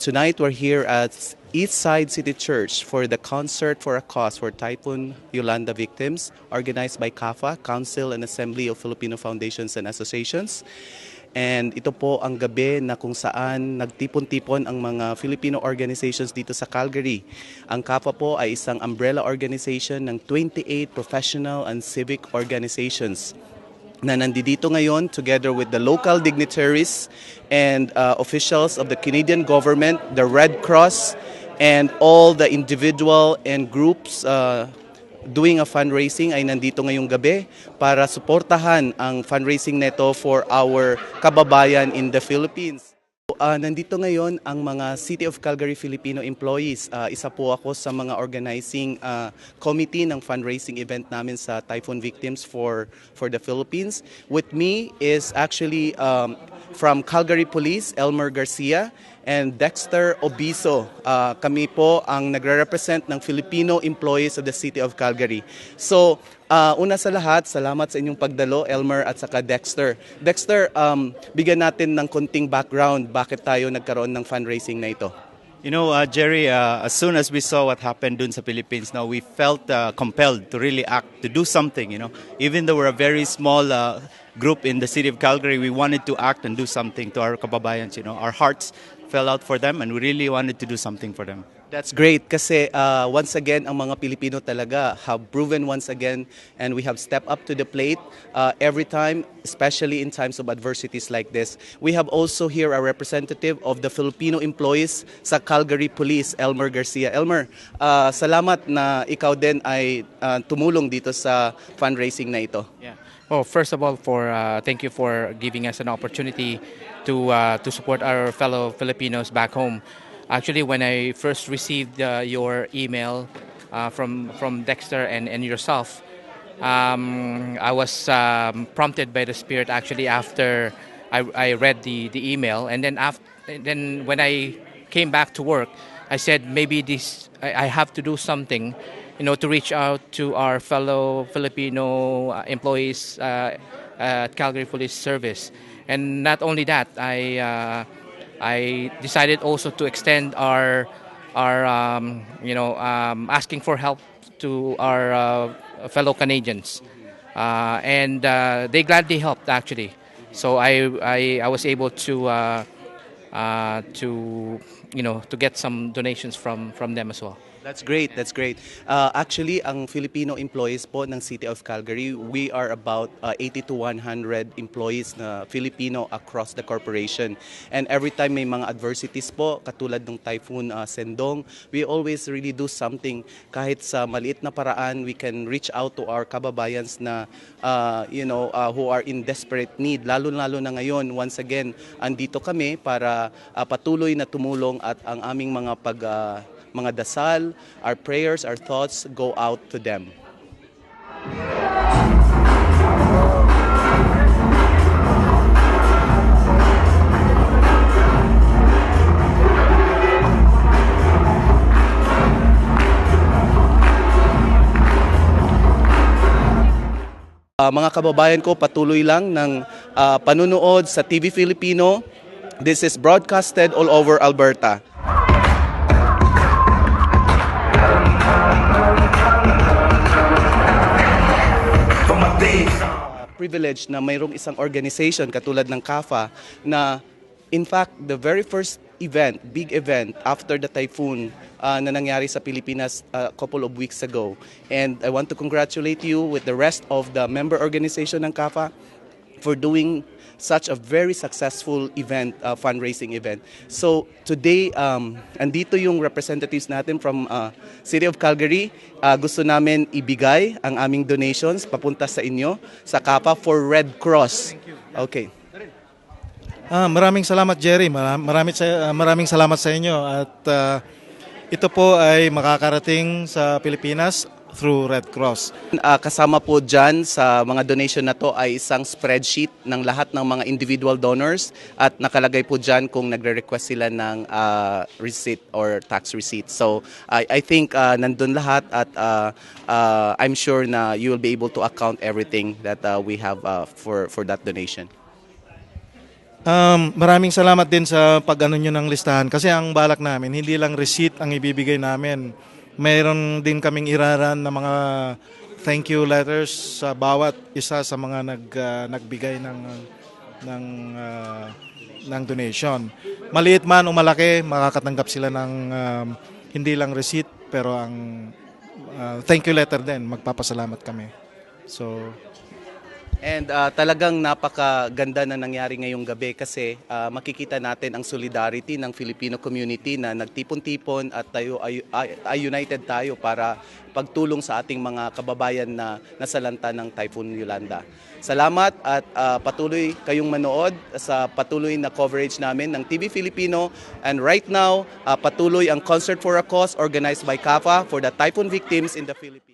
Tonight we're here at Eastside City Church for the Concert for a Cause for Typhoon Yolanda victims, organized by CAFA, Council and Assembly of Filipino Foundations and Associations. And ito po ang gabi na kung saan nagtipon-tipon ang mga Filipino organizations dito sa Calgary. Ang CAFA po ay isang umbrella organization ng 28 professional and civic organizations na nandito ngayon together with the local dignitaries and officials of the Canadian government, the Red Cross, and all the individual and groups doing a fundraising ay nandito ngayong gabi para suportahan ang fundraising neto for our kababayan in the Philippines. Nandito ngayon ang mga City of Calgary Filipino employees. Isa po ako sa mga organizing committee ng fundraising event namin sa typhoon victims for the Philippines. With me is actually from Calgary Police, Elmer Garcia, and Dexter Obiso. Kami po ang nagre-represent ng Filipino employees of the City of Calgary. So, una sa lahat, salamat sa inyong pagdalo, Elmer at saka Dexter. Dexter, bigyan natin ng konting background bakit tayo nagkaroon ng fundraising na ito. You know, Jerry, as soon as we saw what happened dun sa Philippines, now we felt compelled to really act, to do something, you know. Even though we're a very small group in the city of Calgary, we wanted to act and do something to our kababayans, you know. Our hearts fell out for them and we really wanted to do something for them. That's great kasi once again, ang mga Pilipino talaga have proven once again and we have stepped up to the plate every time, especially in times of adversities like this. We have also here a representative of the Filipino employees sa Calgary Police, Elmer Garcia. Elmer, salamat na ikaw din ay tumulong dito sa fundraising na ito. Yeah. Well, first of all, thank you for giving us an opportunity to support our fellow Filipinos back home. Actually, when I first received your email from Dexter and yourself, I was prompted by the Spirit actually after I read the email, and then when I came back to work, I said maybe I have to do something, you know, to reach out to our fellow Filipino employees at Calgary Police Service, and not only that, I decided also to extend our asking for help to our fellow Canadians, and they gladly helped actually. So I was able to get some donations from them as well. That's great, that's great. Actually, ang Filipino employees po ng City of Calgary, we are about 80 to 100 employees na Filipino across the corporation. And every time may mga adversities po, katulad ng Typhoon Sendong, we always really do something. Kahit sa maliit na paraan, we can reach out to our kababayans na, who are in desperate need. Lalo-lalo na ngayon, once again, andito kami para patuloy na tumulong at ang aming mga dasal, our prayers, our thoughts go out to them. Mga kababayan ko, patuloy lang ng panunood sa TV Filipino. This is broadcasted all over Alberta. Privilege na mayroong isang organization katulad ng CAFA na in fact the very first event, big event after the typhoon na nangyari sa Pilipinas a couple of weeks ago. And I want to congratulate you with the rest of the member organization ng CAFA for doing such a very successful event, fundraising event. So today, andito yung representatives natin from City of Calgary. Gusto namin ibigay ang aming donations papunta sa inyo sa CAFA for Red Cross. Okay. Maraming salamat, Jerry. Maraming salamat sa inyo at ito po ay makakarating sa Pilipinas through Red Cross. Kasama po dyan sa mga donation na to ay isang spreadsheet ng lahat ng mga individual donors at nakalagay po dyan kung nagre-request sila ng receipt or tax receipt. So I think nandun lahat at I'm sure na you will be able to account everything that we have for that donation. Maraming salamat din sa pag-ano nyo ng listahan kasi ang balak namin, hindi lang receipt ang ibibigay namin. Mayroon din kaming iraran na mga thank you letters sa bawat isa sa mga nagbigay ng ng donation. Maliit man o malaki, makakatanggap sila ng hindi lang receipt pero ang thank you letter din. Magpapasalamat kami. So, And talagang napakaganda na nangyari ngayong gabi kasi makikita natin ang solidarity ng Filipino community na nagtipon-tipon at tayo ay united tayo para pagtulong sa ating mga kababayan na nasalanta ng Typhoon Yolanda. Salamat at patuloy kayong manood sa patuloy na coverage namin ng TV Filipino. And right now, patuloy ang Concert for a Cause organized by CAFA for the typhoon victims in the Philippines.